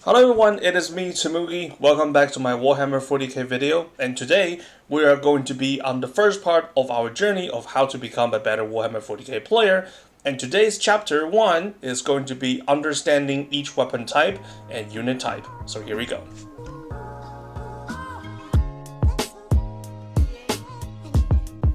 Hello everyone, it is me, Tamugi. Welcome back to my Warhammer 40k video, and today we are going to be on the first part of our journey of how to become a better Warhammer 40k player, and today's chapter 1 is going to be understanding each weapon type and unit type. So here we go.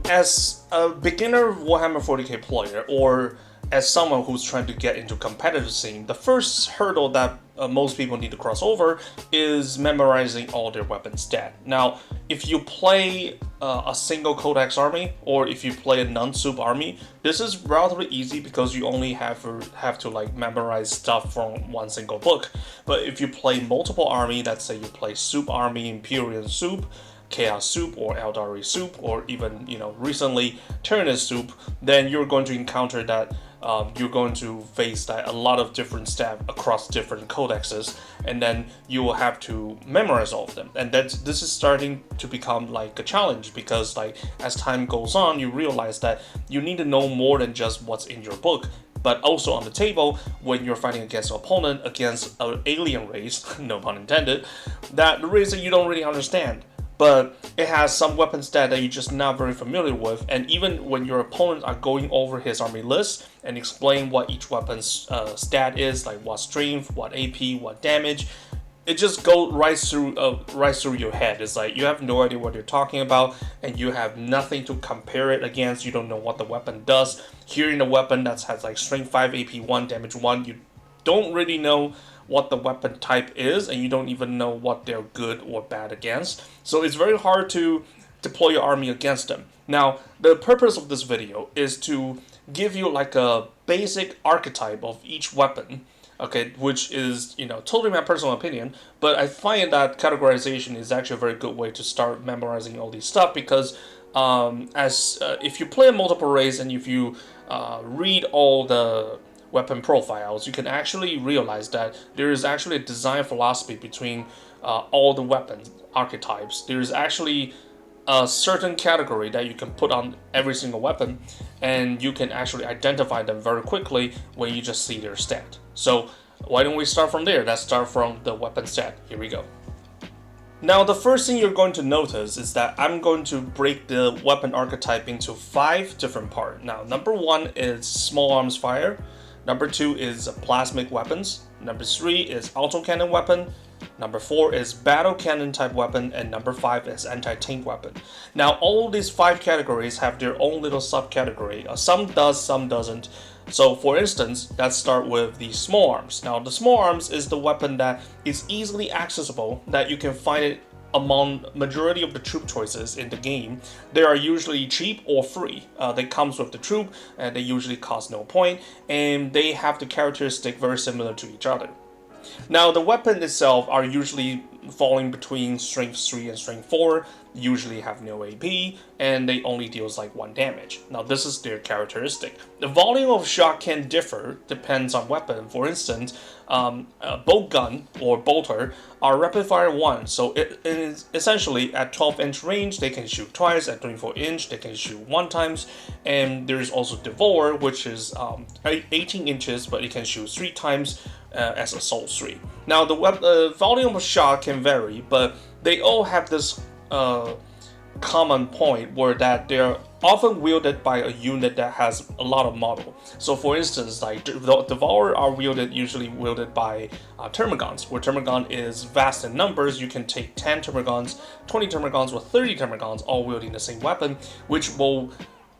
As a beginner Warhammer 40k player, or as someone who's trying to get into competitive scene, the first hurdle that most people need to cross over is memorizing all their weapon stat. Now, if you play a single codex army, or if you play a non-soup army, this is relatively easy because you only have to like memorize stuff from one single book. But if you play multiple army, let's say you play soup army, Imperial soup, Chaos Soup, or Eldari Soup, or even recently Tyrannus Soup, then you're going to encounter that you're going to face that a lot of different stats across different codexes, and then you will have to memorize all of them. And this is starting to become like a challenge because like as time goes on, you realize that you need to know more than just what's in your book, but also on the table when you're fighting against an opponent, against an alien race, no pun intended, that the race that you don't really understand. But it has some weapon stat that you're just not very familiar with, and even when your opponents are going over his army list and explain what each weapon's stat is, like what strength, what AP, what damage, it just goes right through your head. It's like you have no idea what you're talking about, and you have nothing to compare it against. You don't know what the weapon does. Hearing a weapon that has like strength 5, AP 1, damage 1, you don't really know what the weapon type is, and you don't even know what they're good or bad against. So it's very hard to deploy your army against them. Now, the purpose of this video is to give you like a basic archetype of each weapon, okay, which is, totally my personal opinion, but I find that categorization is actually a very good way to start memorizing all these stuff because if you play a multiple race and if you read all the weapon profiles, you can actually realize that there is actually a design philosophy between all the weapon archetypes. There is actually a certain category that you can put on every single weapon, and you can actually identify them very quickly when you just see their stat. So why don't we start from there? Let's start from the weapon stat. Here we go. Now, the first thing you're going to notice is that I'm going to break the weapon archetype into 5 different parts. Now, number 1 is small arms fire. Number 2 is plasmic weapons. Number 3 is autocannon weapon. Number 4 is battle cannon type weapon, and number 5 is anti-tank weapon. Now, all these 5 categories have their own little subcategory. Some does, some doesn't. So, for instance, let's start with the small arms. Now, the small arms is the weapon that is easily accessible, that you can find it among majority of the troop choices in the game. They are usually cheap or free. They comes with the troop, and they usually cost no point, and they have the characteristic very similar to each other. Now, the weapon itself are usually falling between strength 3 and strength 4, usually have no AP, and they only deals like 1 damage. Now, this is their characteristic. The volume of shot can differ, depends on weapon. For instance, bolt gun or bolter are rapid fire 1, so it is essentially at 12-inch range they can shoot twice, at 24-inch they can shoot 1 times, and there is also Devour, which is 18 inches, but it can shoot 3 times as Assault 3. Now, the volume of shot can vary, but they all have this common point where that they're often wielded by a unit that has a lot of model. So for instance, like the Devour are usually wielded by Termagants, where Termagon is vast in numbers. You can take 10 Termagants, 20 Termagants, or 30 Termagants all wielding the same weapon, which will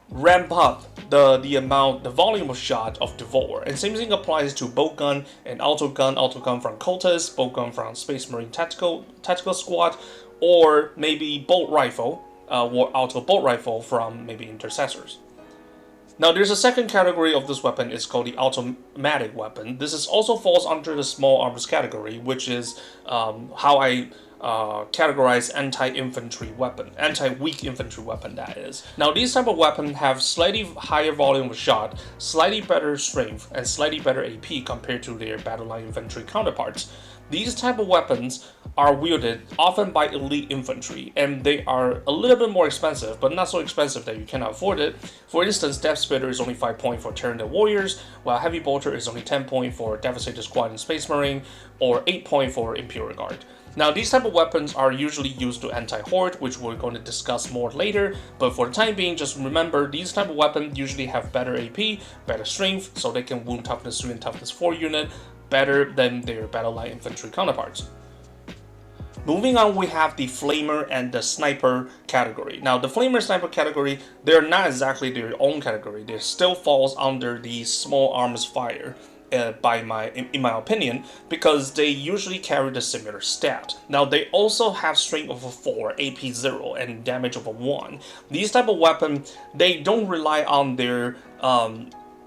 ramp up the volume of shot of Devour. And same thing applies to bolt gun and auto gun from Cultist, bolt gun from Space Marine Tactical Squad, or maybe bolt rifle, or auto bolt rifle from maybe Intercessors. Now, there's a second category of this weapon. It's called the automatic weapon. This is also falls under the small arms category, which is how I categorize anti-infantry weapon, anti-weak infantry weapon, that is. Now, these type of weapons have slightly higher volume of shot, slightly better strength, and slightly better AP compared to their battle line infantry counterparts. These type of weapons are wielded often by elite infantry, and they are a little bit more expensive, but not so expensive that you cannot afford it. For instance, Death Spitter is only 5 points for Tyrannid Warriors, while Heavy Bolter is only 10 points for Devastator Squad and Space Marine, or 8 points for Imperial Guard. Now, these type of weapons are usually used to anti-horde, which we're going to discuss more later, but for the time being, just remember these type of weapons usually have better AP, better strength, so they can wound toughness 3 and toughness 4 unit, better than their battle line infantry counterparts. Moving on, we have the Flamer and the Sniper category. Now, the Flamer Sniper category, they're not exactly their own category. They still falls under the small arms fire, in my opinion, because they usually carry the similar stat. Now, they also have strength of 4, AP 0, and damage of 1. These type of weapon, they don't rely on their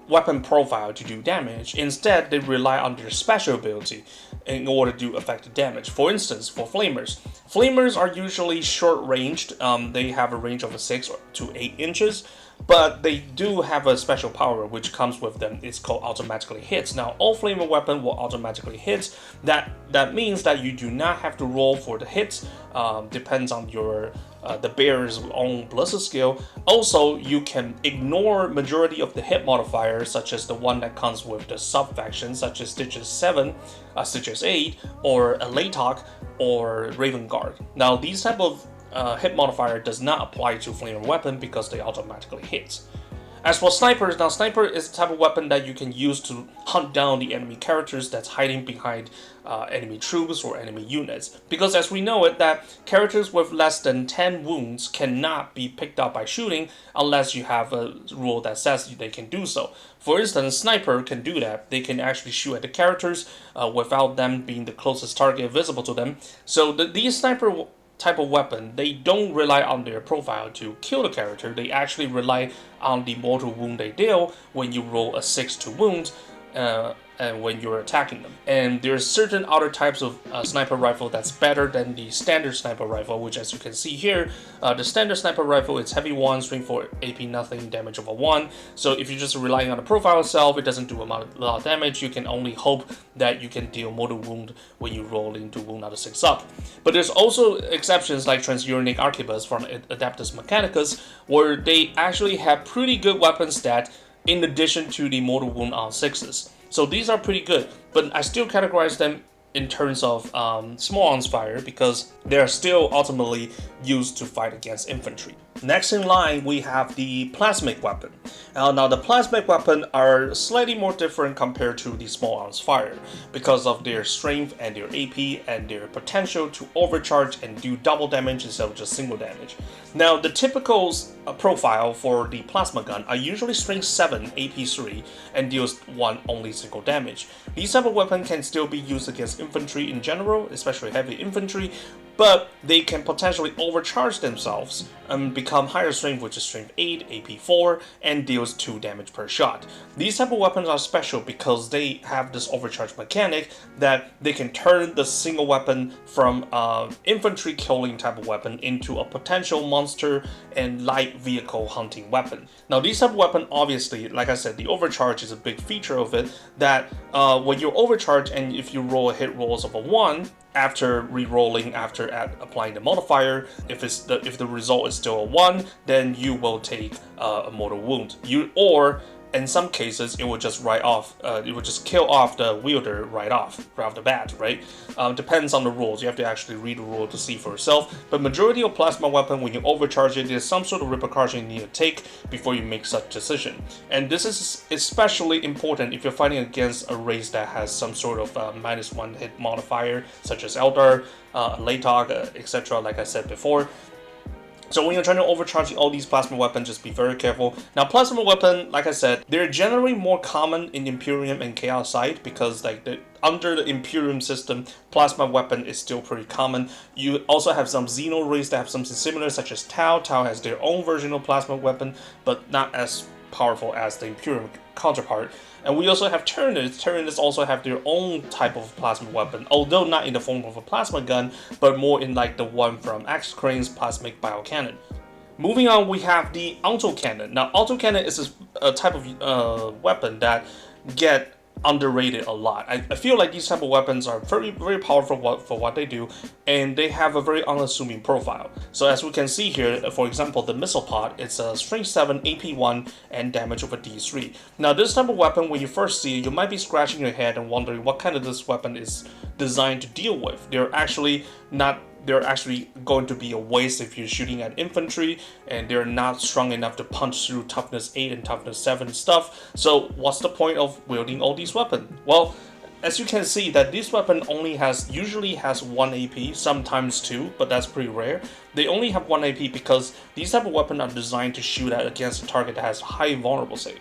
weapon profile to do damage. Instead, they rely on their special ability in order to do effective damage. For instance, for Flamers are usually short-ranged. They have a range of 6 to 8 inches, but they do have a special power which comes with them. It's called automatically hits. Now, all Flamer weapon will automatically hit. That means that you do not have to roll for the hits. Depends on your the bearer's own blessed skill. Also, you can ignore majority of the hit modifiers, such as the one that comes with the sub-factions, such as Stitches 7, Stitches 8, or Latok, or Raven Guard. Now, these type of hit modifier does not apply to Flamer weapon because they automatically hit. As for snipers, now sniper is the type of weapon that you can use to hunt down the enemy characters that's hiding behind enemy troops or enemy units. Because as we know it, that characters with less than 10 wounds cannot be picked up by shooting unless you have a rule that says they can do so. For instance, sniper can do that. They can actually shoot at the characters without them being the closest target visible to them. So these sniper type of weapon, they don't rely on their profile to kill the character. They actually rely on the mortal wound they deal when you roll a 6 to wound and when you're attacking them. And there's certain other types of sniper rifle that's better than the standard sniper rifle, which, as you can see here, the standard sniper rifle is heavy 1, strength 4, AP nothing, damage over 1. So if you're just relying on the profile itself, it doesn't do a lot of damage. You can only hope that you can deal mortal wound when you roll into wound out of 6 up. But there's also exceptions like Transuranic Arquebus from Adeptus Mechanicus, where they actually have pretty good weapon stat in addition to the mortal wound on 6s. So these are pretty good, but I still categorize them in terms of small arms fire because they are still ultimately used to fight against infantry. Next in line, we have the plasmic weapon. Now the plasmic weapon are slightly more different compared to the small arms fire because of their strength and their AP and their potential to overcharge and do double damage instead of just single damage. Now the typical profile for the plasma gun are usually strength 7, AP 3, and deals 1 only single damage. These type of weapon can still be used against infantry in general, especially heavy infantry, but they can potentially overcharge themselves and become higher strength, which is strength 8, AP 4, and deals 2 damage per shot. These type of weapons are special because they have this overcharge mechanic that they can turn the single weapon from infantry killing type of weapon into a potential monster and light vehicle hunting weapon. Now these type of weapon, obviously, like I said, the overcharge is a big feature of it, that when you overcharge and if you roll a hit rolls of a 1, after re-rolling, after applying the modifier, if the result is still a 1, then you will take a mortal wound. Or in some cases, it will just it will just kill off the wielder right off the bat, right? Depends on the rules. You have to actually read the rule to see for yourself. But majority of plasma weapon, when you overcharge it, there's some sort of repercussion you need to take before you make such decision. And this is especially important if you're fighting against a race that has some sort of -1 hit modifier, such as Eldar, Latok, etc. Like I said before. So when you're trying to overcharge all these plasma weapons, just be very careful. Now, plasma weapon, like I said, they're generally more common in Imperium and Chaos side because under the Imperium system, plasma weapon is still pretty common. You also have some Xeno race that have something similar, such as Tau. Tau has their own version of plasma weapon, but not as powerful as the Imperium counterpart. And we also have Tyranids. Tyranids also have their own type of plasma weapon, although not in the form of a plasma gun, but more in like the one from Axe Crane's plasmic biocannon. Moving on, we have the autocannon. Now, autocannon is a type of weapon that get underrated a lot. I feel like these type of weapons are very, very powerful for what they do, and they have a very unassuming profile. So as we can see here, for example, the missile pod, it's a strength 7, AP 1, and damage over D3. Now, this type of weapon, when you first see it, you might be scratching your head and wondering what kind of this weapon is designed to deal with. They're actually going to be a waste if you're shooting at infantry, and they're not strong enough to punch through toughness 8 and toughness 7 stuff. So what's the point of wielding all these weapons? Well, as you can see, that this weapon usually has 1 AP, sometimes 2, but that's pretty rare. They only have 1 AP because these type of weapons are designed to shoot at against a target that has high vulnerable save.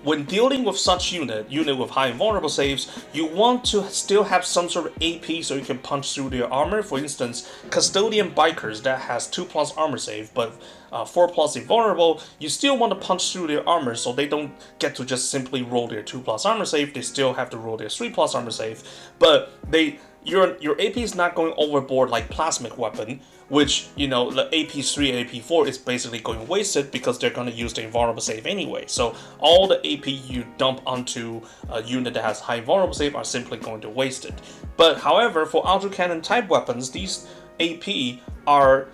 When dealing with such unit with high vulnerable saves, you want to still have some sort of AP so you can punch through their armor. For instance, Custodian Bikers that has 2+ armor save, but 4+ invulnerable, you still want to punch through their armor so they don't get to just simply roll their 2+ armor save. They still have to roll their 3+ armor save, but your AP is not going overboard like Plasmic Weapon, which, the AP3 and AP4 is basically going wasted because they're going to use the invulnerable save anyway. So all the AP you dump onto a unit that has high vulnerable save are simply going to waste it. But however, for autocannon type weapons, these AP are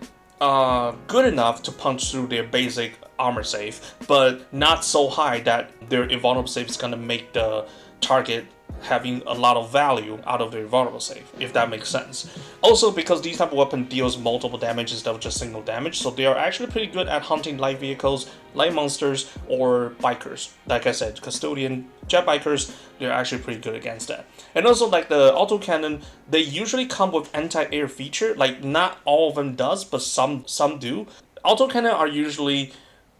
good enough to punch through their basic armor save, but not so high that their invulnerable save is going to make the target having a lot of value out of their vulnerable save, if that makes sense. Also, because these type of weapon deals multiple damage instead of just single damage, so they are actually pretty good at hunting light vehicles, light monsters, or bikers. Like I said, Custodian jet bikers, they're actually pretty good against that. And also, like the autocannon, they usually come with anti-air feature. Like, not all of them does, but some do. Autocannon are usually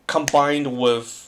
combined with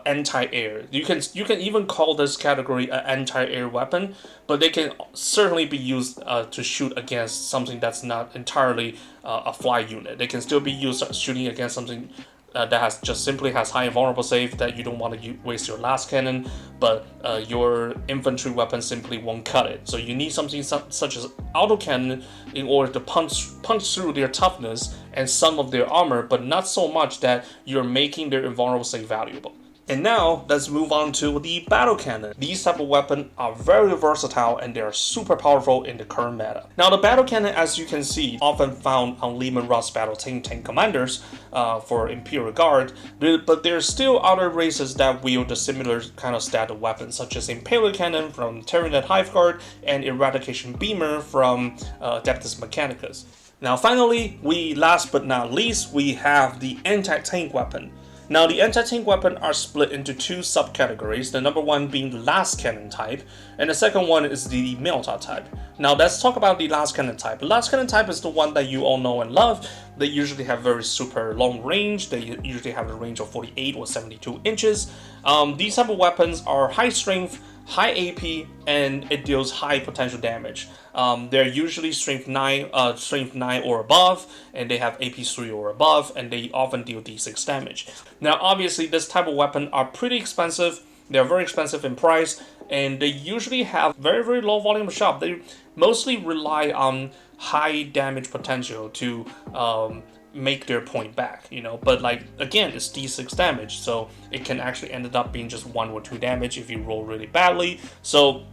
anti-air. You can even call this category an anti-air weapon, but they can certainly be used to shoot against something that's not entirely a fly unit. They can still be used shooting against something that simply has high vulnerable save that you don't want to waste your last cannon, but your infantry weapon simply won't cut it. So you need something such as autocannon in order to punch through their toughness and some of their armor, but not so much that you're making their invulnerable save valuable. And now, let's move on to the battle cannon. These type of weapons are very versatile and they are super powerful in the current meta. Now, the battle cannon, as you can see, often found on Leman Russ battle tank commanders for Imperial Guard, but there are still other races that wield a similar kind of stat of weapons, such as Impaler Cannon from Tyranid Hive Guard and Eradication Beamer from Adeptus Mechanicus. Now, finally, last but not least, we have the anti-tank weapon. Now, the anti-tank weapons are split into 2 subcategories, the number one being the last cannon type, and the second one is the Melta type. Now, let's talk about the last cannon type. The last cannon type is the one that you all know and love. They usually have very super long range. They usually have a range of 48 or 72 inches. These type of weapons are high strength, high AP, and it deals high potential damage. They're usually strength 9 or above, and they have AP 3 or above, and they often deal D6 damage. Now, obviously, this type of weapon are pretty expensive. They're very expensive in price, and they usually have very, very low volume of shot. They mostly rely on high damage potential to make their point back, but like, again, it's D6 damage, so it can actually end up being just 1 or 2 damage if you roll really badly. So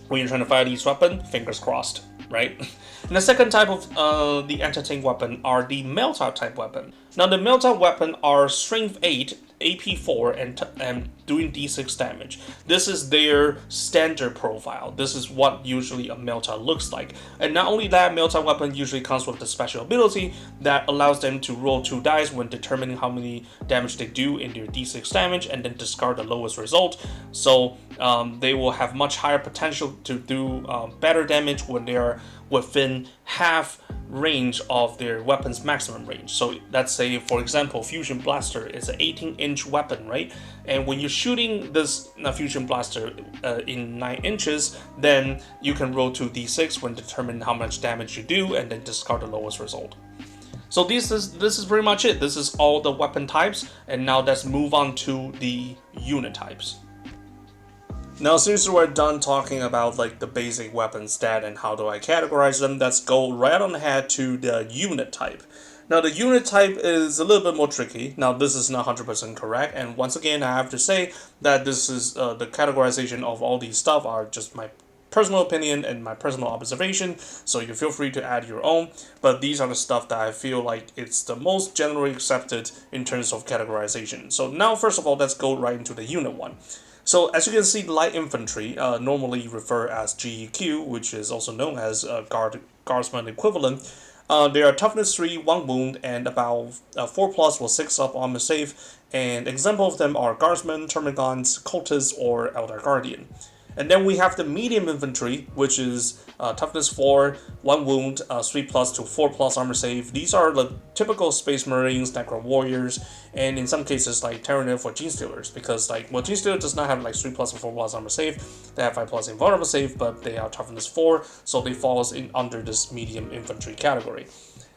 when you're trying to fire these weapons, fingers crossed, right? And the second type of the anti-tank weapon are the Melta type weapon. Now, the Melta weapon are strength 8, AP 4, and doing D6 damage. This is their standard profile. This is what usually a Melta looks like. And not only that, Melta weapon usually comes with the special ability that allows them to roll 2 dice when determining how many damage they do in their D6 damage, and then discard the lowest result. So they will have much higher potential to do better damage when they are within half range of their weapon's maximum range. So let's say, for example, Fusion Blaster is an 18-inch weapon, right? And when you're shooting this Fusion Blaster in 9 inches, then you can roll 2d6 when determining how much damage you do, and then discard the lowest result. So this is pretty much it. This is all the weapon types, and now let's move on to the unit types. Now, since we're done talking about like the basic weapon stat and how do I categorize them, let's go right on ahead to the unit type. Now, the unit type is a little bit more tricky. Now, this is not 100% correct, and once again, I have to say that this is the categorization of all these stuff are just my personal opinion and my personal observation, so you feel free to add your own, but these are the stuff that I feel like it's the most generally accepted in terms of categorization. So now, first of all, let's go right into the unit one. So as you can see, light infantry, normally referred as GEQ, which is also known as guardsman equivalent. They are toughness 3, 1 wound, and about 4 plus or 6 up armor save, and example of them are guardsmen, termagants, cultists, or elder guardian. And then we have the medium infantry, which is toughness 4, 1 wound, 3 plus to 4 plus armor save. These are the typical Space Marines, Necro Warriors, and in some cases like Terranif or Genestealers, because Genestealer does not have like 3 plus or 4 plus armor save. They have 5 plus invulnerable save, but they are toughness 4, so they falls in under this medium infantry category.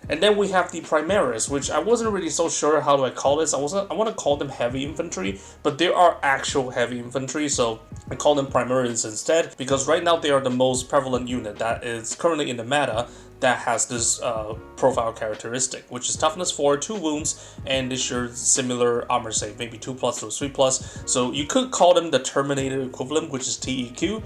And then we have the Primaris, which I wasn't really so sure how do I call this. I want to call them heavy infantry, but there are actual heavy infantry, so I call them Primaris instead, because right now they are the most prevalent unit that is currently in the meta that has this profile characteristic, which is toughness 4, 2 wounds, and they share similar armor save, maybe 2 plus to 3 plus. So you could call them the Terminator equivalent, which is TEQ.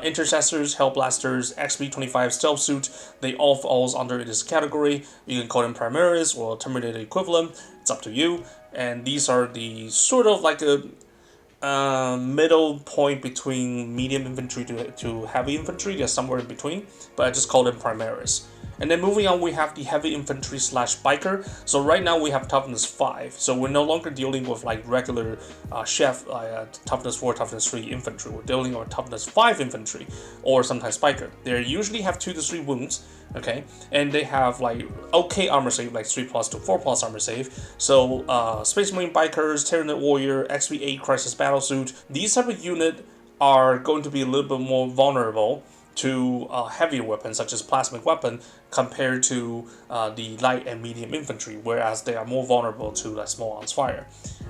Intercessors, Hellblasters, XP25 Stealth Suit, they all falls under this category. You can call them Primaris or Terminator equivalent, it's up to you. And these are the sort of like a middle point between medium infantry to heavy infantry. They're somewhere in between, but I just call them Primaris. And then moving on, we have the heavy infantry / biker. So right now we have toughness 5. So we're no longer dealing with like regular chef toughness 4, toughness 3 infantry. We're dealing with toughness 5 infantry, or sometimes biker. They usually have 2 to 3 wounds, okay, and they have like okay armor save, like 3 plus to 4 plus armor save. So Space Marine bikers, Terranite Warrior, XP8 Crisis Battlesuit, these type of unit are going to be a little bit more vulnerable to heavier weapons such as plasmic weapon compared to the light and medium infantry, whereas they are more vulnerable to like small arms fire.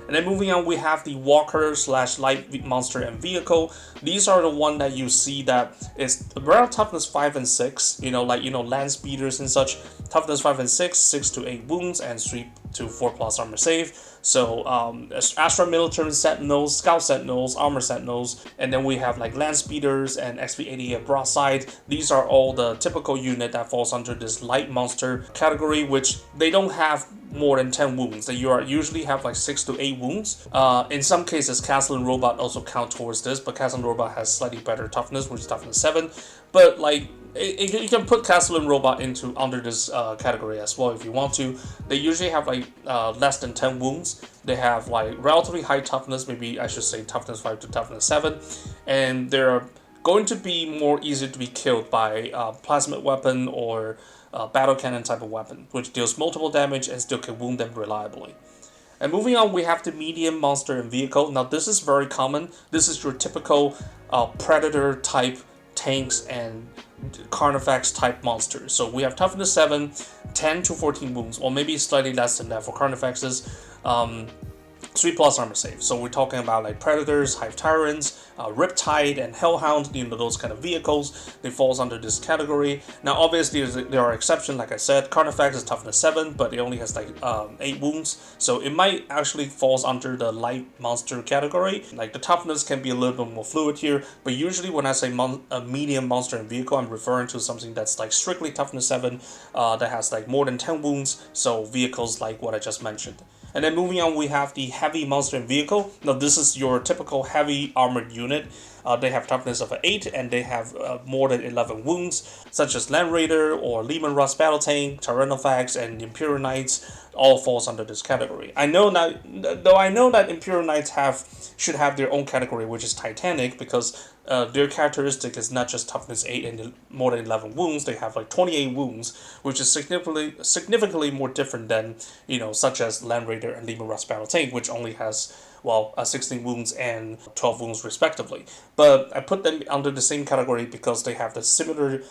And then moving on, we have the walker / light monster and vehicle. These are the one that you see that is around toughness 5 and 6, land speeders and such. Toughness 5 and 6, 6 to 8 wounds, and 3 to 4 plus armor save. So Astra Military Sentinels, Scout Sentinels, Armor Sentinels, and then we have like land speeders and XP88 broadside. These are all the typical unit that falls under this light monster category, which they don't have more than 10 wounds. They usually have like 6 to 8 wounds. In some cases, Castle and Robot also count towards this, but Castle and Robot has slightly better toughness, which is toughness 7. But like you can put Castle and Robot under this category as well if you want to. They usually have like less than 10 wounds. They have like relatively high toughness, maybe I should say toughness 5 to toughness 7, and they're going to be more easy to be killed by plasmid weapon or battle cannon type of weapon, which deals multiple damage and still can wound them reliably. And moving on, we have the medium monster and vehicle. Now this is very common. This is your typical predator type tanks and Carnifex type monsters. So we have toughness 7, 10 to 14 wounds, or maybe slightly less than that for Carnifexes. 3 plus armor save. So we're talking about like Predators, Hive Tyrants, Riptide, and Hellhound, those kind of vehicles. They falls under this category. Now obviously there are exceptions, like I said. Carnifex is toughness 7, but it only has like 8 wounds. So it might actually falls under the light monster category. Like the toughness can be a little bit more fluid here, but usually when I say a medium monster and vehicle, I'm referring to something that's like strictly toughness 7, that has like more than 10 wounds. So vehicles like what I just mentioned. And then moving on, we have the heavy monster and vehicle. Now this is your typical heavy armored unit. They have toughness of 8 and they have more than 11 wounds, such as Land Raider or Lehman Russ Battle Tank, Tyrannofax, and Imperial Knights all falls under this category. I know that Imperial Knights should have their own category, which is Titanic, because their characteristic is not just toughness 8 and more than 11 wounds. They have like 28 wounds, which is significantly more different than such as Land Raider and Lehman Russ Battle Tank, which only has well, 16 wounds and 12 wounds respectively. But I put them under the same category because they have the similar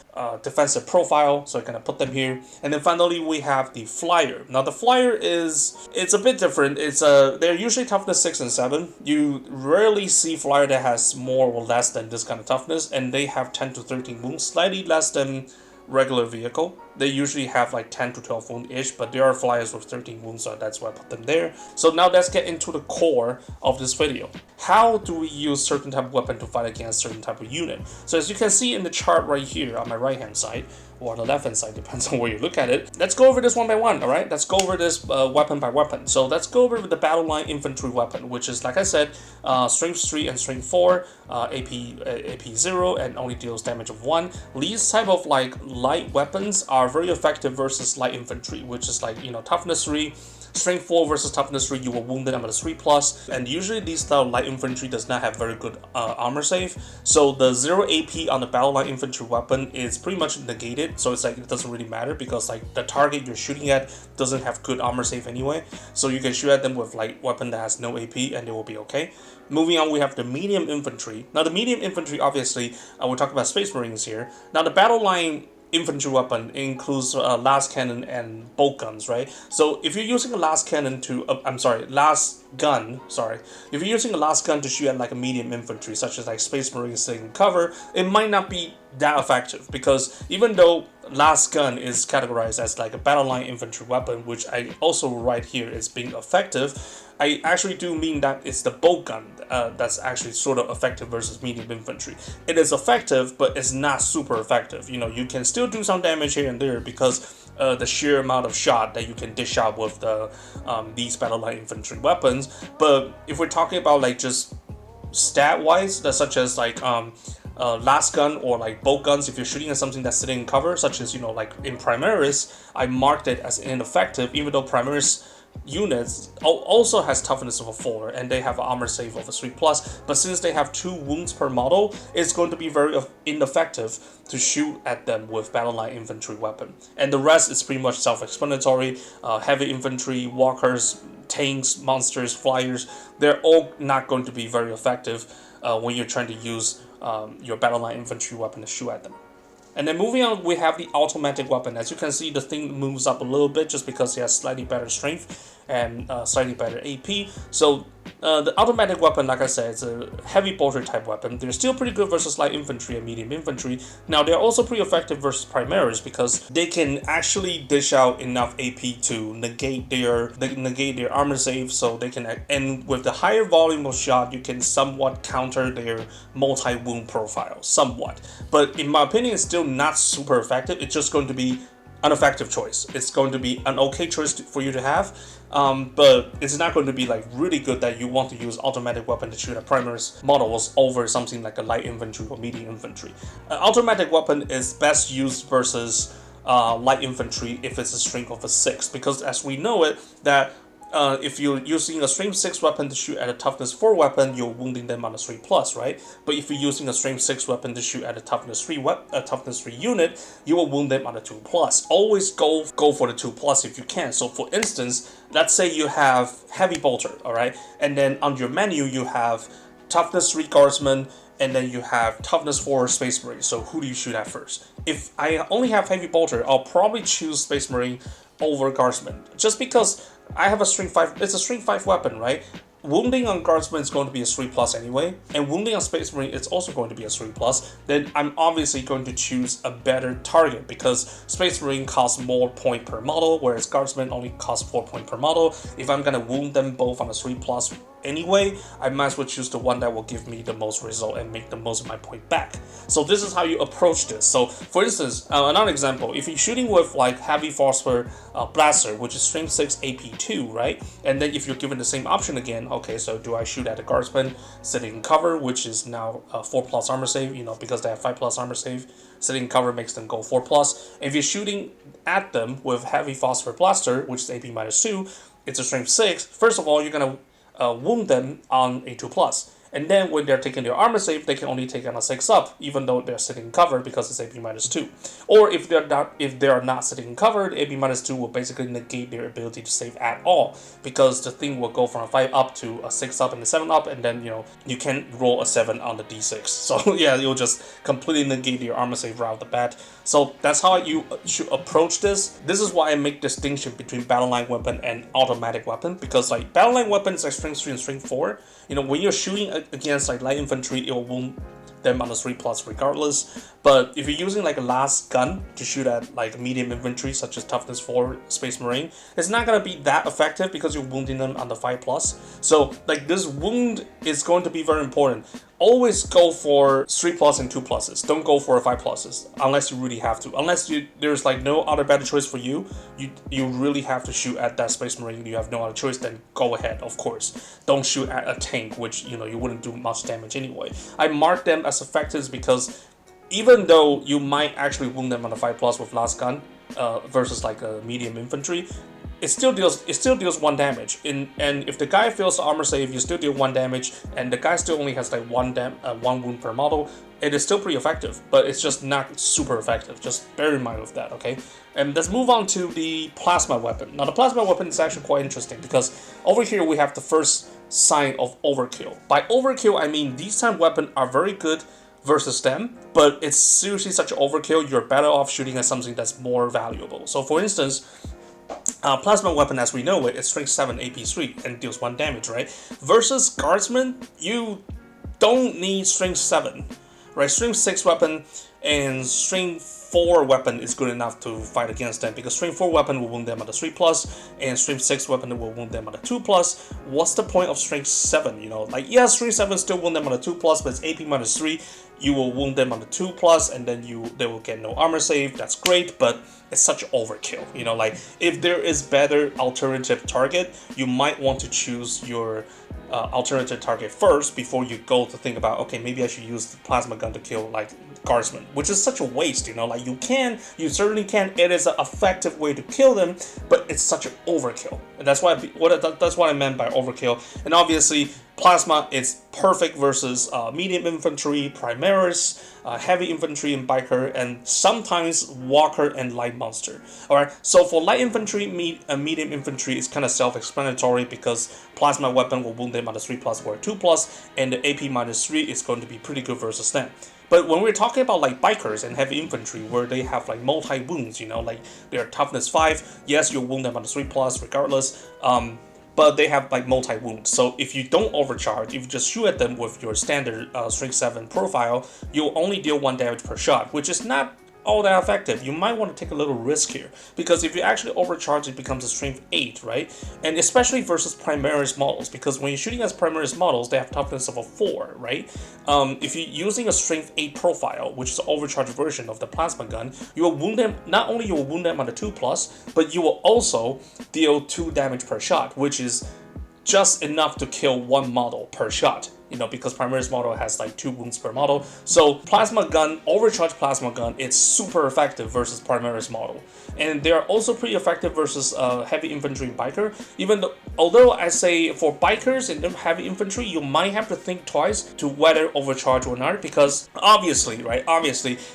defensive profile, so I'm gonna put them here. And then finally we have the Flyer. Now the Flyer it's a bit different. They're usually toughness 6 and 7. You rarely see Flyer that has more or less than this kind of toughness, and they have 10 to 13 wounds, slightly less than regular vehicle. They usually have like 10 to 12 wound-ish, but there are flyers with 13 wounds, so that's why I put them there. So now let's get into the core of this video. How do we use certain type of weapon to fight against certain type of unit? So as you can see in the chart right here on my right hand side, or on the left hand side, depends on where you look at it. Let's go over this one by one, alright? Let's go over this weapon by weapon. So let's go over the battle line infantry weapon, which is, like I said, strength 3 and strength 4, AP 0, and only deals damage of 1. These type of like light weapons are very effective versus light infantry, which is like, toughness 3, strength 4 versus toughness 3, you will wound them at a 3+, and usually these style light infantry does not have very good armor save, so the 0 AP on the battle line infantry weapon is pretty much negated, so it's like it doesn't really matter because like the target you're shooting at doesn't have good armor save anyway, so you can shoot at them with like weapon that has no AP and they will be okay. Moving on, we have the medium infantry. Now the medium infantry, obviously, we're talking about Space Marines here. Now the battle line infantry weapon includes last cannon and bolt guns, right? So if you're using a last cannon to, last gun, if you're using a last gun to shoot at like a medium infantry, such as like Space Marines sitting in cover, it might not be that effective because even though last gun is categorized as like a battle line infantry weapon, which I also write here is being effective, I actually do mean that it's the bolt gun that's actually sort of effective versus medium infantry. It is effective, but it's not super effective. You can still do some damage here and there because the sheer amount of shot that you can dish out with these battle line infantry weapons. But if we're talking about like just stat-wise, such as like last gun or like bolt guns, if you're shooting at something that's sitting in cover, such as like in Primaris, I marked it as ineffective, even though Primaris units also has toughness of a 4 and they have an armor save of a 3+, but since they have 2 wounds per model, it's going to be very ineffective to shoot at them with battle line infantry weapon. And the rest is pretty much self-explanatory. Heavy infantry, walkers, tanks, monsters, flyers, they're all not going to be very effective when you're trying to use your battle line infantry weapon to shoot at them. And then moving on, we have the automatic weapon. As you can see, the thing moves up a little bit just because it has slightly better strength and slightly better AP. So the automatic weapon, like I said, it's a heavy bolter type weapon. They're still pretty good versus light infantry and medium infantry. Now they're also pretty effective versus Primaris because they can actually dish out enough AP to negate their armor save. So they can, and with the higher volume of shot, you can somewhat counter their multi-wound profile, somewhat. But in my opinion, it's still not super effective. It's just going to be an effective choice. It's going to be an okay choice for you to have, but it's not going to be like really good that you want to use automatic weapon to shoot at Primaris models over something like a light infantry or medium infantry. Automatic weapon is best used versus light infantry if it's a strength of a 6, because as we know it, that if you're using a strength 6 weapon to shoot at a toughness 4 weapon, you're wounding them on a 3+, right? But if you're using a strength 6 weapon to shoot at a toughness 3 unit, you will wound them on a 2+. Always go for the 2+ if you can. So for instance, let's say you have heavy bolter, alright? And then on your menu you have toughness 3 guardsman, and then you have toughness 4 Space Marine. So who do you shoot at first? If I only have heavy bolter, I'll probably choose Space Marine over guardsman, just because I have a strength 5, it's a strength 5 weapon, right? Wounding on guardsman is going to be a 3+ anyway, and wounding on Space Marine is also going to be a 3+, then I'm obviously going to choose a better target because Space Marine costs more point per model, whereas guardsman only costs 4 point per model. If I'm gonna wound them both on a 3+ anyway, I might as well choose the one that will give me the most result and make the most of my point back. So this is how you approach this. So for instance, another example, if you're shooting with like heavy phosphor blaster, which is strength 6 AP 2, right? And then if you're given the same option again, okay, so do I shoot at a guardsman sitting in cover, which is now 4+ armor save, because they have 5+ armor save. Sitting in cover makes them go 4+. If you're shooting at them with heavy phosphor blaster, which is AP -2, it's a strength 6. First of all, you're gonna wound them on a 2+. And then when they're taking their armor save, they can only take on a 6 up, even though they're sitting covered because it's AP -2. Or if they are not sitting covered, AP -2 will basically negate their ability to save at all, because the thing will go from a 5 up to a 6 up and a 7 up, and then you can roll a 7 on the d6. So yeah, you'll just completely negate your armor save right off the bat. So that's how you should approach this. This is why I make distinction between battle line weapon and automatic weapon, because like battle line weapon is like strength 3 and strength 4. When you're shooting against like light infantry, it will wound them on the 3+ regardless. But if you're using like a last gun to shoot at like medium infantry, such as toughness 4 Space Marine, it's not gonna be that effective because you're wounding them on the 5+. So like this wound is going to be very important. Always go for 3+ and 2+. Don't go for 5+ unless you really have to. Unless there's like no other better choice for you. You really have to shoot at that Space Marine. You have no other choice. Then go ahead, of course. Don't shoot at a tank, which you wouldn't do much damage anyway. I mark them as effectives because even though you might actually wound them on the 5+ with last gun versus like a medium infantry, it still deals 1 damage. And if the guy fails the armor save, you still deal 1 damage, and the guy still only has like 1 wound per model. It is still pretty effective, but it's just not super effective. Just bear in mind with that, okay? And let's move on to the plasma weapon. Now the plasma weapon is actually quite interesting because over here we have the first sign of overkill. By overkill, I mean these type of weapons are very good versus them, but it's seriously such an overkill, you're better off shooting at something that's more valuable. So for instance, plasma weapon as we know it is strength 7 AP 3 and deals 1 damage, right? Versus guardsman, you don't need strength 7, right? Strength 6 weapon and strength 4 weapon is good enough to fight against them, because strength 4 weapon will wound them at the 3+, and strength 6 weapon will wound them at the 2+. What's the point of strength 7? Like, yeah, strength 7 still wound them on the 2+, but it's AP -3. You will wound them on the 2+, and then they will get no armor save. That's great, but it's such overkill. Like if there is better alternative target, you might want to choose your alternative target first before you go to think about, okay, maybe I should use the plasma gun to kill like guardsmen, which is such a waste. Like you certainly can. It is an effective way to kill them, but it's such an overkill. And that's what I meant by overkill. And obviously, plasma is perfect versus medium infantry, primaris, heavy infantry and biker, and sometimes walker and light monster. Alright, so for light infantry, medium infantry is kind of self-explanatory because plasma weapon will wound them on the 3+ or 2+, and the AP -3 is going to be pretty good versus them. But when we're talking about like bikers and heavy infantry, where they have like multi-wounds, like they're toughness 5, yes, you'll wound them on the 3+ regardless, but they have like multi-wounds. So if you don't overcharge, if you just shoot at them with your standard strength 7 profile, you'll only deal 1 damage per shot, which is not all that effective. You might want to take a little risk here, because if you actually overcharge, it becomes a strength 8, right? And especially versus primaris models, because when you're shooting as primaris models, they have toughness of a 4, right? If you're using a strength 8 profile, which is an overcharged version of the plasma gun, you will wound them. Not only you will wound them on the 2+, but you will also deal 2 damage per shot, which is just enough to kill 1 model per shot. Because primaris model has like 2 wounds per model. So plasma gun, overcharged plasma gun, it's super effective versus primaris model. And they are also pretty effective versus heavy infantry and biker. Although I say for bikers and heavy infantry, you might have to think twice to whether overcharge or not, because obviously,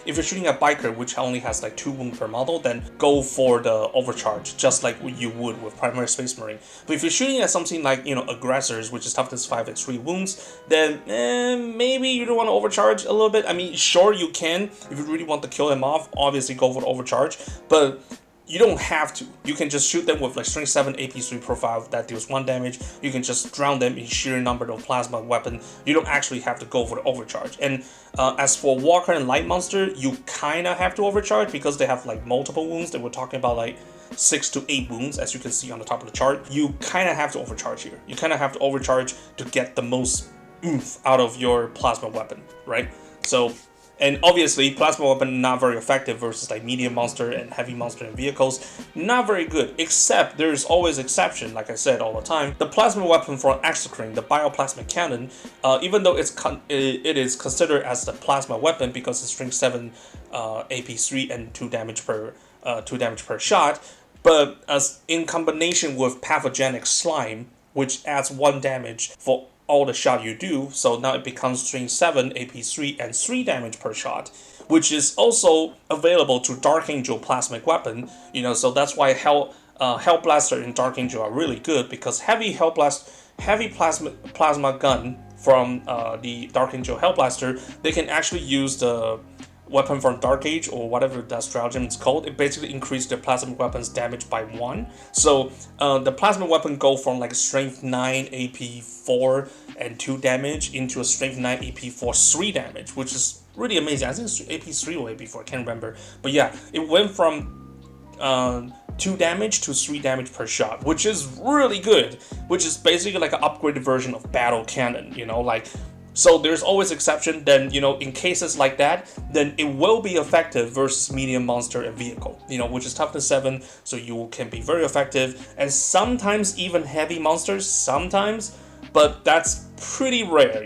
if you're shooting a biker which only has like 2 wounds per model, then go for the overcharge, just like you would with primary Space Marine. But if you're shooting at something like aggressors, which is toughness 5 and 3 wounds, then maybe you don't want to overcharge a little bit. I mean, sure, you can. If you really want to kill them off, obviously go for the overcharge, but you don't have to. You can just shoot them with like strength 7 AP 3 profile that deals 1 damage. You can just drown them in sheer number of plasma weapon. You don't actually have to go for the overcharge. And as for Walker and Light Monster, you kind of have to overcharge because they have like multiple wounds. They were talking about like 6 to 8 wounds, as you can see on the top of the chart. You kind of have to overcharge here. You kind of have to overcharge to get the most oomph out of your plasma weapon, right? So, and obviously plasma weapon not very effective versus like medium monster and heavy monster and vehicles. Not very good, except there's always exception, like I said all the time. The plasma weapon for Exocrine, the bioplasmic cannon, even though it is considered as the plasma weapon because it's strength 7 AP 3 and 2 damage per shot, but as in combination with pathogenic slime, which adds 1 damage for all the shot you do. So now it becomes strength 7, AP 3, and 3 damage per shot, which is also available to Dark Angel plasmic weapon. So that's why Hell Blaster and Dark Angel are really good, because heavy plasma gun from the Dark Angel Hell Blaster, they can actually use the weapon from Dark Age or whatever that stratagem is called. It basically increased the plasma weapon's damage by 1. So the plasma weapon go from like strength 9 AP 4 and 2 damage into a strength 9 AP 4 3 damage, which is really amazing. I think it's AP 3 or AP 4, I can't remember. But yeah, it went from 2 damage to 3 damage per shot, which is really good, which is basically like an upgraded version of Battle Cannon, So there's always exception. Then, in cases like that, then it will be effective versus medium monster and vehicle, which is toughness 7, so you can be very effective. And sometimes even heavy monsters, but that's pretty rare,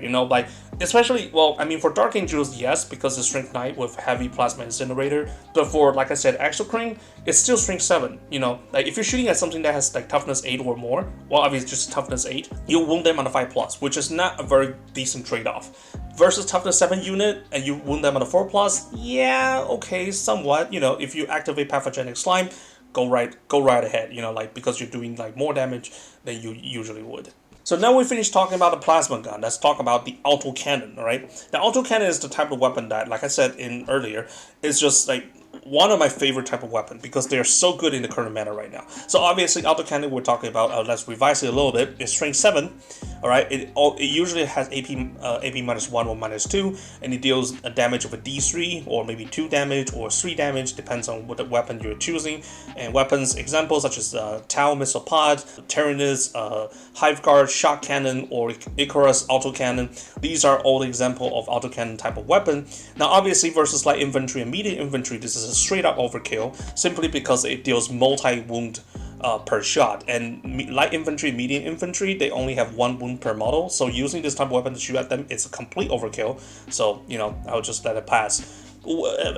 especially, for Dark Angels, yes, because it's strength 9 with heavy plasma incinerator, but for, like I said, Exocrine, it's still strength 7, if you're shooting at something that has like toughness 8 or more, obviously just toughness 8, you'll wound them on a 5+, which is not a very decent trade-off. Versus toughness 7 unit, and you wound them on a 4+, yeah, okay, somewhat, if you activate Pathogenic Slime, go right ahead, because you're doing like more damage than you usually would. So now we finished talking about the plasma gun. Let's talk about the autocannon, right? The autocannon is the type of weapon that, like I said earlier, is just like one of my favorite type of weapon because they are so good in the current meta right now. So obviously autocannon we're talking about, let's revise it a little bit, it's strength 7, alright? It usually has AP -1 or -2, and it deals a damage of a D3 or maybe 2 damage or 3 damage, depends on what the weapon you're choosing. And weapons examples such as Tau Missile Pod, Tyrannus, Hive Guard, Shock Cannon, or Icarus autocannon. These are all example of autocannon type of weapon. Now obviously versus light infantry and medium infantry, this is a straight up overkill simply because it deals multi-wound per shot, and light infantry, medium infantry, they only have 1 wound per model, so using this type of weapon to shoot at them, it's a complete overkill, so I'll just let it pass.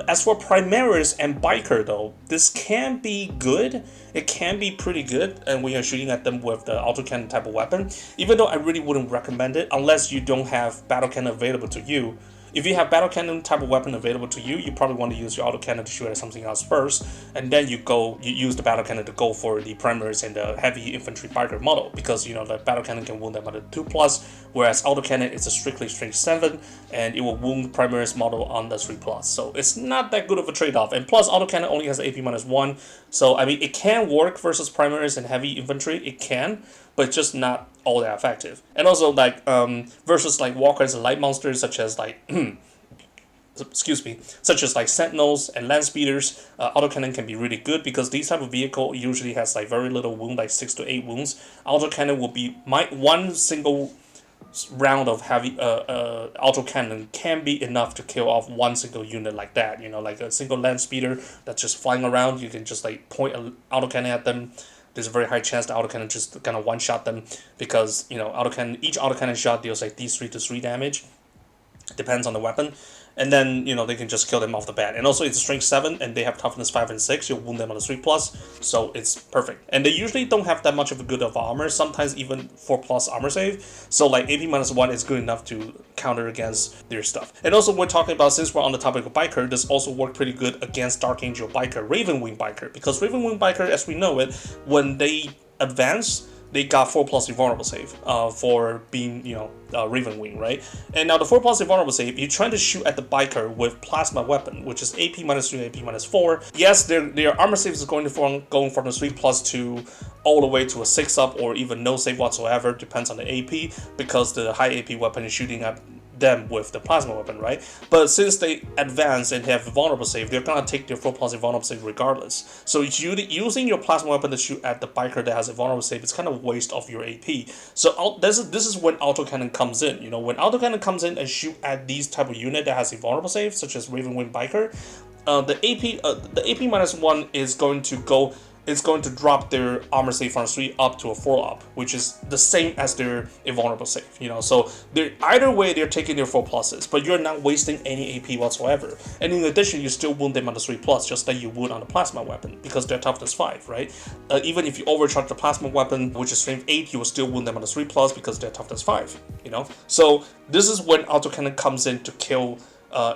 As for Primaris and Biker though, this can be good, it can be pretty good, and when you're shooting at them with the autocannon type of weapon, even though I really wouldn't recommend it unless you don't have battle cannon available to you. If you have battle cannon type of weapon available to you, you probably want to use your autocannon to shoot at something else first, and then you use the battle cannon to go for the Primaris and the heavy infantry biker model, because the battle cannon can wound them at a 2+, whereas autocannon is a strictly strength 7, and it will wound Primaris model on the 3+. So it's not that good of a trade-off, and plus autocannon only has AP -1, so it can work versus Primaris and heavy infantry, it can, but just not all that effective. And also versus walkers and light monsters such as such as Sentinels and Land Speeders, autocannon can be really good because these type of vehicle usually has very little wound, 6 to 8 wounds. Autocannon will be one single round of heavy autocannon can be enough to kill off one single unit like that. Like a single Land Speeder that's just flying around, you can just point an autocannon at them. There's a very high chance the autocannon just kind of one-shot them because, each autocannon shot deals D3 to 3 damage. Depends on the weapon. And then, they can just kill them off the bat. And also, it's a strength 7, and they have toughness 5 and 6. You'll wound them on a 3+, so it's perfect. And they usually don't have that much of a good of armor, sometimes even 4+ armor save. So, AP -1 is good enough to counter against their stuff. And also, we're talking about, since we're on the topic of Biker, this also worked pretty good against Dark Angel Biker, Ravenwing Biker. Because Ravenwing Biker, as we know it, when they advance, they got 4+ invulnerable save for being, Ravenwing, right? And now the 4+ invulnerable save, you're trying to shoot at the biker with plasma weapon, which is AP -3, AP -4. Yes, their armor save is going from the 3+ to all the way to a 6+ or even no save whatsoever, depends on the AP, because the high AP weapon is shooting at them with the plasma weapon, right? But since they advance and have vulnerable save, they're gonna take their 4+ invulnerable save regardless. So using your plasma weapon to shoot at the biker that has a vulnerable save, it's kind of a waste of your AP. So this is when autocannon comes in. When autocannon comes in and shoot at these type of unit that has a vulnerable save, such as Ravenwing Biker, the AP -1 is going to go it's going to drop their armor save from 3 up to a 4 up, which is the same as their invulnerable save, you know. So they're, either way, they're taking their 4 pluses, but you're not wasting any AP whatsoever. And in addition, you still wound them on the 3 plus, just like you would on the plasma weapon, because they're toughness 5, right? Even if you overcharge the plasma weapon, which is strength 8, you will still wound them on the 3 plus because they're toughness 5, you know. So this is when autocannon comes in to kill.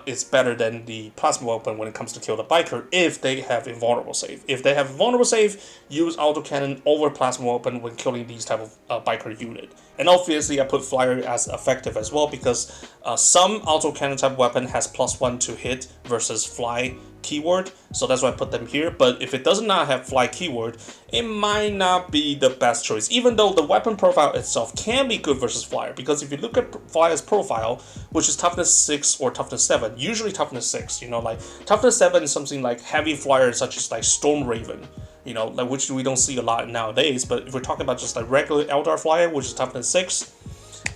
It's better than the plasma weapon when it comes to kill the biker if they have invulnerable save. If they have invulnerable save, use autocannon over plasma weapon when killing these type of biker unit. And obviously I put flyer as effective as well because some autocannon type weapon has +1 to hit versus fly keyword, so that's why I put them here. But if it does not have fly keyword, it might not be the best choice, even though the weapon profile itself can be good versus flyer, because if you look at flyer's profile, which is toughness 6 or toughness 7, usually toughness 6, you know, like toughness 7 is something like heavy flyers such as like Storm Raven, you know, like which we don't see a lot nowadays. But if we're talking about just like regular Eldar flyer, which is toughness 6,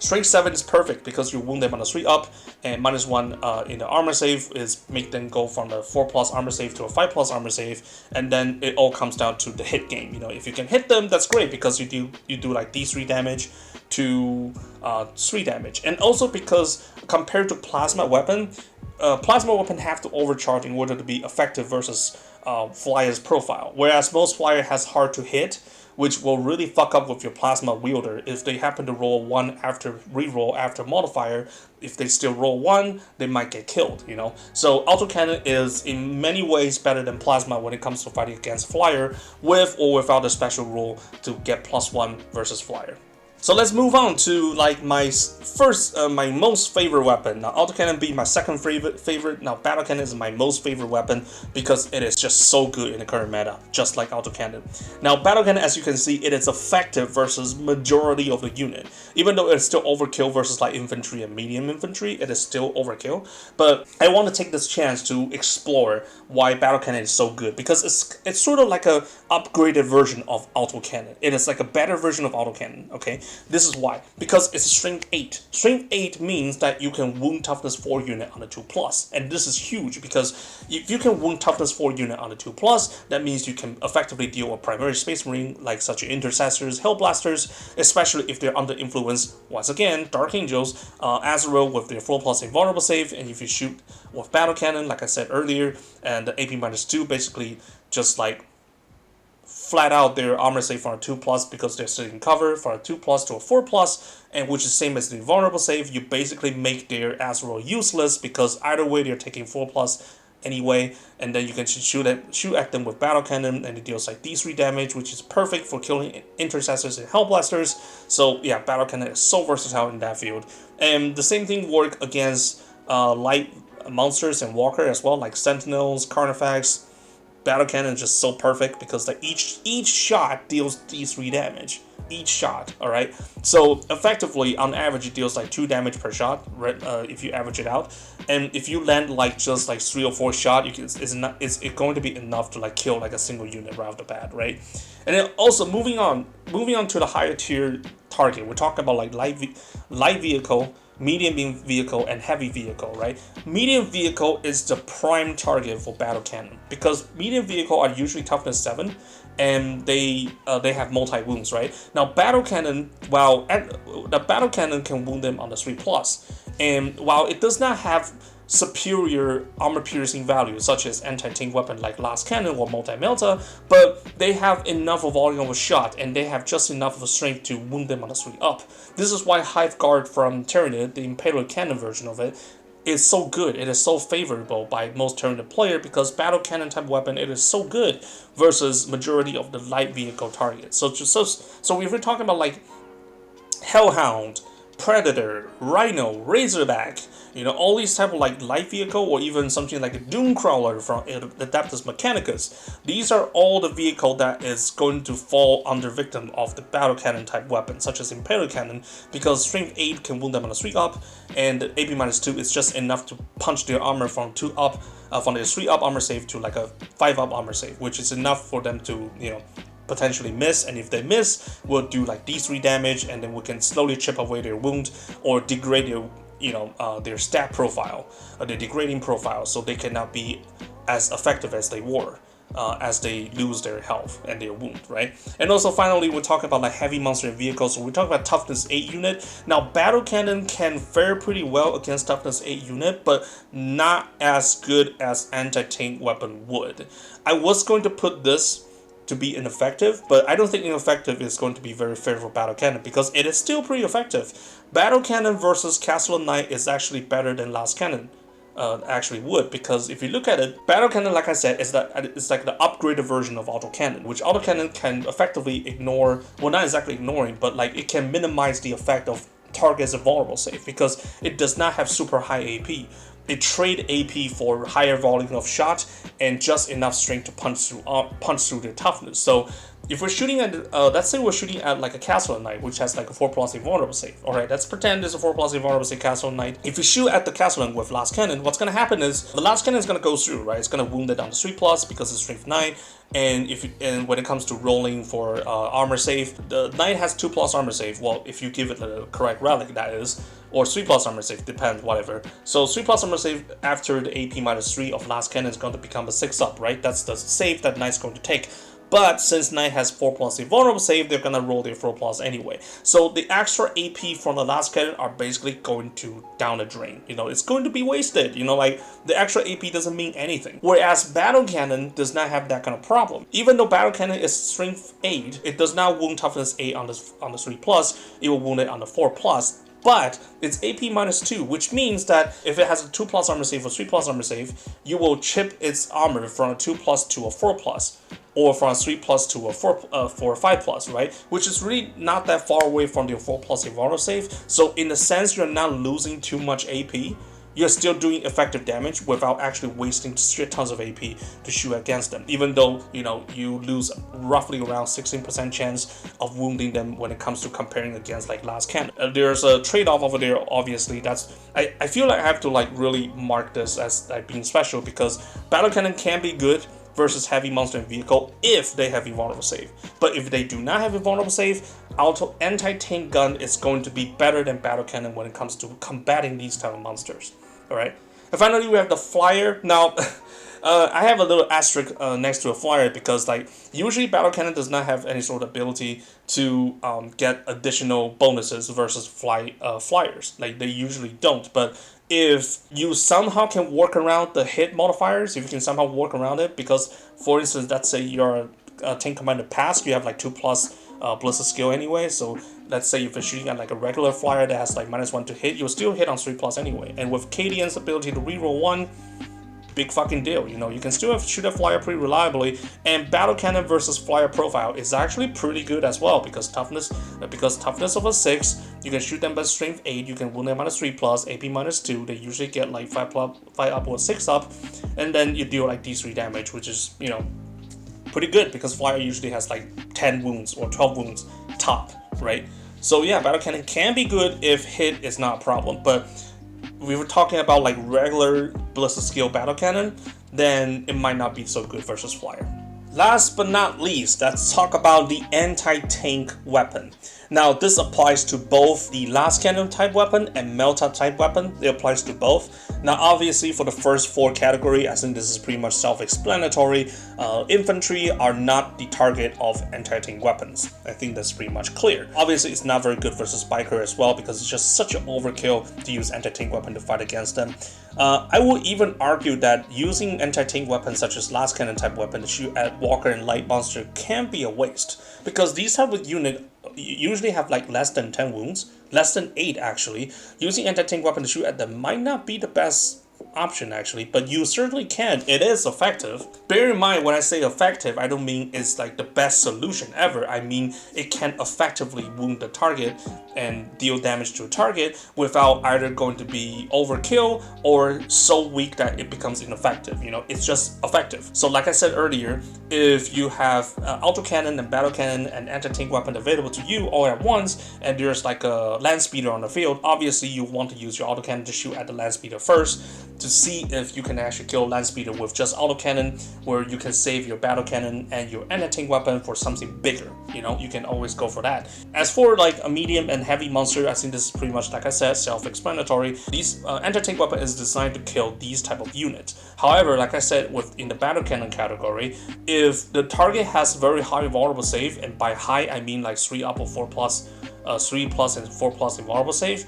strength 7 is perfect because you wound them on a 3 up, and -1 in the armor save is make them go from the 4 plus armor save to a 5 plus armor save, and then it all comes down to the hit game. You know, if you can hit them, that's great because you do like D3 damage to 3 damage, and also because compared to plasma weapon have to overcharge in order to be effective versus flyer's profile, whereas most flyer has hard to hit, which will really fuck up with your plasma wielder if they happen to roll 1 after reroll after modifier. If they still roll 1, they might get killed, you know. So autocannon is in many ways better than plasma when it comes to fighting against flyer, with or without a special rule to get +1 versus flyer. So let's move on to like my most favorite weapon. Now autocannon being my second favorite. Now battle cannon is my most favorite weapon because it is just so good in the current meta, just like autocannon. Now battle cannon, as you can see, it is effective versus majority of the unit. Even though it's still overkill versus like infantry and medium infantry, it is still overkill. But I want to take this chance to explore why battle cannon is so good, because it's sort of like a upgraded version of autocannon. It is like a better version of autocannon. Okay. This is why. Because it's strength 8. Strength 8 means that you can wound toughness 4 unit on a 2+. And this is huge because if you can wound toughness 4 unit on a 2+, that means you can effectively deal with primary space marine like such as intercessors, hellblasters, especially if they're under influence, once again, Dark Angels, Azrael with their 4+ invulnerable save, and if you shoot with battle cannon, like I said earlier, and the AP -2 basically just like flat out their armor save for a 2+ because they're sitting cover for a 2+ to a 4+, and which is same as the invulnerable save. You basically make their Azrael useless because either way they're taking 4+ anyway, and then you can shoot at them with battle cannon, and it deals like D3 damage, which is perfect for killing intercessors and hellblasters. So yeah, battle cannon is so versatile in that field, and the same thing work against light monsters and walker as well, like sentinels, carnifex. Battle cannon is just so perfect because like each shot deals D3 damage. Each shot, alright? So effectively, on average, it deals like 2 damage per shot, right, if you average it out. And if you land like just like 3 or 4 shots, it's going to be enough to like kill like a single unit right off the bat, right? And then also moving on to the higher tier target, we're talking about like light vehicle, medium vehicle, and heavy vehicle, right? Medium vehicle is the prime target for battle cannon because medium vehicle are usually toughness 7, and they have multi wounds, right? Now battle cannon, the battle cannon can wound them on the 3+, and while it does not have superior armor piercing value such as anti-tank weapon like Last Cannon or Multi-Melta, but they have enough volume of a shot and they have just enough of a strength to wound them on a 3 up. This is why Hive Guard from Tyranid, the Imperial Cannon version of it, is so good. It is so favorable by most Tyranid player because battle cannon type weapon, it is so good versus majority of the light vehicle targets. So if we're talking about like Hellhound, Predator, Rhino, Razorback, you know, all these type of like light vehicle, or even something like a Doomcrawler from Adeptus Mechanicus, these are all the vehicle that is going to fall under victim of the battle cannon type weapon, such as Imperial Cannon, because strength 8 can wound them on a 3 up, and AP -2 is just enough to punch their armor from 2 up, from their 3 up armor save to like a 5 up armor save, which is enough for them to, you know, potentially miss, and if they miss, we'll do like D3 damage, and then we can slowly chip away their wound or degrade their, you know, their stat profile, their degrading profile, so they cannot be as effective as they were. as they lose their health and their wound, right? And also finally, we're talking about like heavy monster vehicles, so we're talking about toughness 8 unit. Now battle cannon can fare pretty well against toughness 8 unit, but not as good as anti-tank weapon would. I was going to put this to be ineffective, but I don't think ineffective is going to be very fair for battle cannon because it is still pretty effective. Battle cannon versus Castle Knight is actually better than last cannon. Actually would, because if you look at it, battle cannon, like I said, is it's like the upgraded version of autocannon, which autocannon can effectively ignore, well, not exactly ignoring, but like it can minimize the effect of targets and vulnerable save because it does not have super high AP. It trade AP for higher volume of shot and just enough strength to punch through their toughness. So if we're shooting at, let's say we're shooting at like a Castle Knight, which has like a 4+ invulnerable save. Alright, let's pretend there's a 4+ invulnerable save Castle Knight. If you shoot at the Castle Knight with last cannon, what's gonna happen is the last cannon is gonna go through, right? It's gonna wound it down to 3+ because it's strength 9. And when it comes to rolling for armor save, the Knight has 2+ armor save. Well, if you give it the correct relic, that is, or 3+ armor save, depends, whatever. So 3+ armor save after the AP -3 of last cannon is going to become a 6+, right? That's the save that Knight's going to take. But since Knight has 4+ invulnerable save, they're gonna roll their 4+ anyway. So the extra AP from the last cannon are basically going to down the drain. You know, it's going to be wasted. You know, like the extra AP doesn't mean anything. Whereas battle cannon does not have that kind of problem. Even though battle cannon is strength 8, it does not wound toughness 8 on the 3+. It will wound it on the 4+. But it's AP -2, which means that if it has a 2+ armor save or 3+ armor save, you will chip its armor from a 2+ to a 4+, or from a 3+ to a 5+, right? Which is really not that far away from your 4+ invulnerable save. So in a sense, you're not losing too much AP. You're still doing effective damage without actually wasting shit tons of AP to shoot against them. Even though, you know, you lose roughly around 16% chance of wounding them when it comes to comparing against like last cannon. There's a trade-off over there, obviously. That's I feel like I have to like really mark this as like being special because battle cannon can be good versus heavy monster and vehicle if they have invulnerable save. But if they do not have invulnerable save, anti-tank gun is going to be better than battle cannon when it comes to combating these type of monsters. Alright, and finally we have the flyer. Now, I have a little asterisk next to a flyer because like usually battle cannon does not have any sort of ability to get additional bonuses versus flyers. Like they usually don't. But if you somehow can work around the hit modifiers, if you can somehow work around it, because for instance, let's say you're a tank commander pass, you have like 2+ ballistic skill anyway, so let's say if you're shooting at like a regular flyer that has like -1 to hit, you'll still hit on 3+ anyway. And with Cadian's ability to reroll 1, big fucking deal, you know, you can still shoot a flyer pretty reliably, and battle cannon versus flyer profile is actually pretty good as well because toughness of a 6, you can shoot them by strength 8, you can wound them -3+, AP -2, they usually get like 5 up or 6 up, and then you deal like D3 damage, which is, you know, pretty good because flyer usually has like 10 wounds or 12 wounds top, right? So yeah, battle cannon can be good if hit is not a problem, but we were talking about like regular ballistic skill battle cannon, then it might not be so good versus flyer. Last but not least, let's talk about the anti-tank weapon. Now, this applies to both the last cannon type weapon and Melta type weapon. It applies to both. Now, obviously, for the first 4 category, I think this is pretty much self-explanatory. Infantry are not the target of anti-tank weapons. I think that's pretty much clear. Obviously, it's not very good versus biker as well because it's just such an overkill to use anti-tank weapon to fight against them. I will even argue that using anti-tank weapons such as last cannon type weapon to shoot at walker and light monster can be a waste because these type of unit usually have like less than 10 wounds, less than 8 actually. Using anti-tank weapon to shoot at them might not be the best option actually, but you certainly can. It is effective. Bear in mind, when I say effective, I don't mean it's like the best solution ever. I mean it can effectively wound the target and deal damage to a target without either going to be overkill or so weak that it becomes ineffective. You know, it's just effective. So like I said earlier, if you have autocannon and battle cannon and anti-tank weapon available to you all at once, and there's like a land speeder on the field, obviously you want to use your autocannon to shoot at the land speeder first to see if you can actually kill land speeder with just autocannon, where you can save your battle cannon and your anti-tank weapon for something bigger. You know, you can always go for that. As for like a medium and heavy monster, I think this is pretty much, like I said, self-explanatory. These anti-tank weapon is designed to kill these type of units. However, like I said, in the battle cannon category, if the target has very high invulnerable save, and by high I mean like 3 up or 4 plus, 3 plus and 4 plus invulnerable save,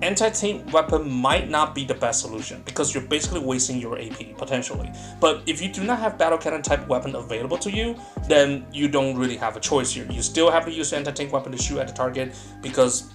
anti-tank weapon might not be the best solution, because you're basically wasting your AP potentially. But if you do not have battle cannon type weapon available to you, then you don't really have a choice here. You still have to use anti-tank weapon to shoot at the target, because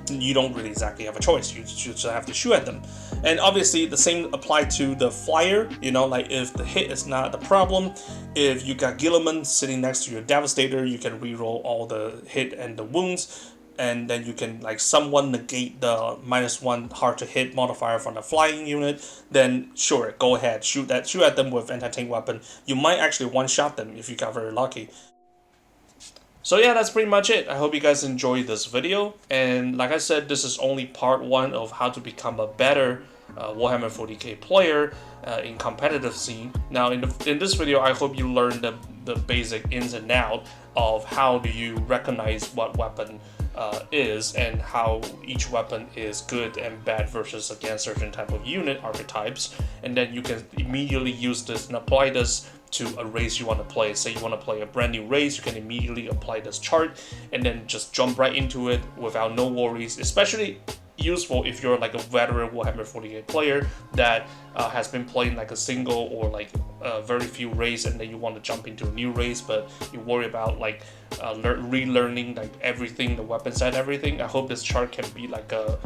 you don't really exactly have a choice. You just have to shoot at them. And obviously the same apply to the flyer. You know, like if the hit is not the problem, if you got Gilliman sitting next to your Devastator, you can reroll all the hit and the wounds, and then you can like somewhat negate the -1 hard to hit modifier from the flying unit. Then sure, go ahead, shoot at them with anti-tank weapon. You might actually one-shot them if you got very lucky. So yeah, that's pretty much it. I hope you guys enjoyed this video, and like I said, this is only part 1 of how to become a better Warhammer 40k player in competitive scene. Now in this video, I hope you learned the basic ins and outs of how do you recognize what weapon is, and how each weapon is good and bad versus against certain type of unit archetypes, and then you can immediately use this and apply this to a race you want to play. Say you want to play a brand new race, you can immediately apply this chart and then just jump right into it without no worries. Especially useful if you're like a veteran Warhammer 40k player that has been playing like a single or like very few race, and then you want to jump into a new race, but you worry about like relearning like everything, the weapon set, everything. I hope this chart can be like a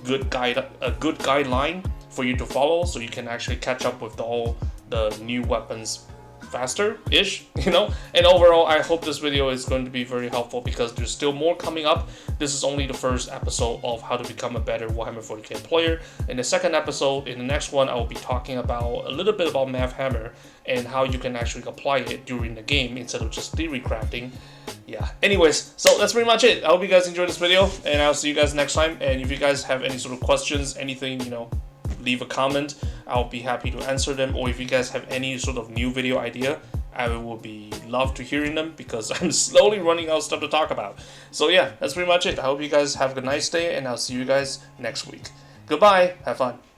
good guideline for you to follow, so you can actually catch up with all the new weapons faster-ish, you know. And overall, I hope this video is going to be very helpful, because there's still more coming up. This is only the first episode of how to become a better Warhammer 40k player. In the second episode, in the next one, I will be talking about a little bit about Math Hammer and how you can actually apply it during the game instead of just theory crafting. Yeah, anyways, so that's pretty much it. I hope you guys enjoyed this video, and I'll see you guys next time. And if you guys have any sort of questions, anything, you know, leave a comment. I'll be happy to answer them. Or if you guys have any sort of new video idea, I will be love to hearing them, because I'm slowly running out of stuff to talk about. So yeah, that's pretty much it. I hope you guys have a nice day, and I'll see you guys next week. Goodbye, have fun.